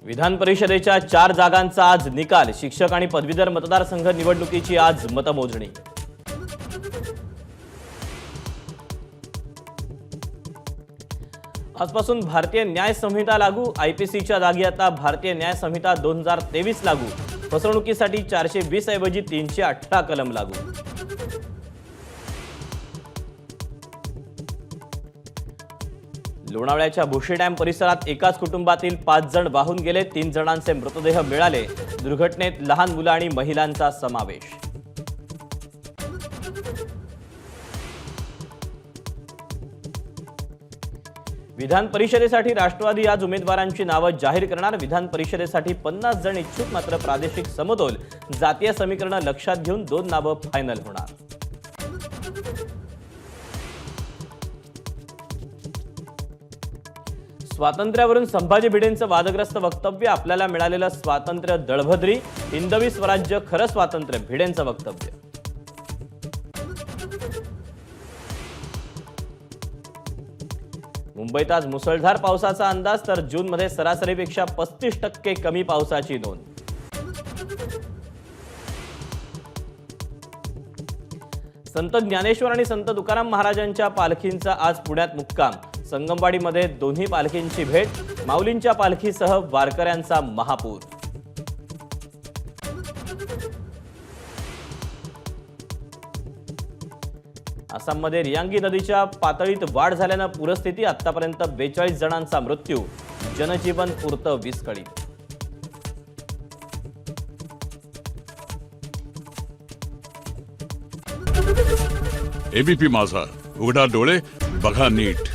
विधान परिषदेच्या 4 जागांचा आज निकाल। शिक्षक आणि पदवीधर मतदारसंघ निवडणुकीची आज मतमोजणी। आजपासून भारतीय न्याय संहिता लागू। आयपीसीच्या जागी आता भारतीय न्याय संहिता 2023 लागू। फसवणुकीसाठी 420 ऐवजी 318 कलम लागू। लोणावळ्याच्या भोशी डॅम परिसरात एकाच कुटुंबातील 5 जण वाहून गेले। 3 जणांचे मृतदेह मिळाले। दुर्घटनेत लहान मुलं आणि महिलांचा समावेश। विधान परिषदेसाठी राष्ट्रवादी आज उमेदवारांची नावे जाहीर करणार। विधान परिषदेसाठी 50 जण इच्छुक, मात्र प्रादेशिक समतोल जातीय समीकरण लक्षात घेऊन 2 नावे फायनल होणार। स्वातंत्र्यावरून संभाजी भिडेंचं वादग्रस्त वक्तव्य। आपल्याला मिळालेलं स्वातंत्र्य दळभद्री, हिंदवी स्वराज्य खरं स्वातंत्र्य, भिडेंचं वक्तव्य। मुंबईत आज मुसळधार पावसाचा अंदाज, तर जूनमध्ये सरासरीपेक्षा 35% कमी पावसाची नोंद। संत ज्ञानेश्वर आणि संत तुकाराम महाराजांच्या पालखींचा आज पुण्यात मुक्काम। संगमवाडीमध्ये दोन्ही पालखींची भेट। माऊलींच्या पालखीसह वारकऱ्यांचा महापूर। आसाममध्ये रियांगी नदीच्या पातळीत वाढ झाल्याने पूरस्थिती। आतापर्यंत 42 जणांचा मृत्यू। जनजीवन पुरतं विस्कळीत। एबीपी माझा, उघडा डोळे बघा नीट।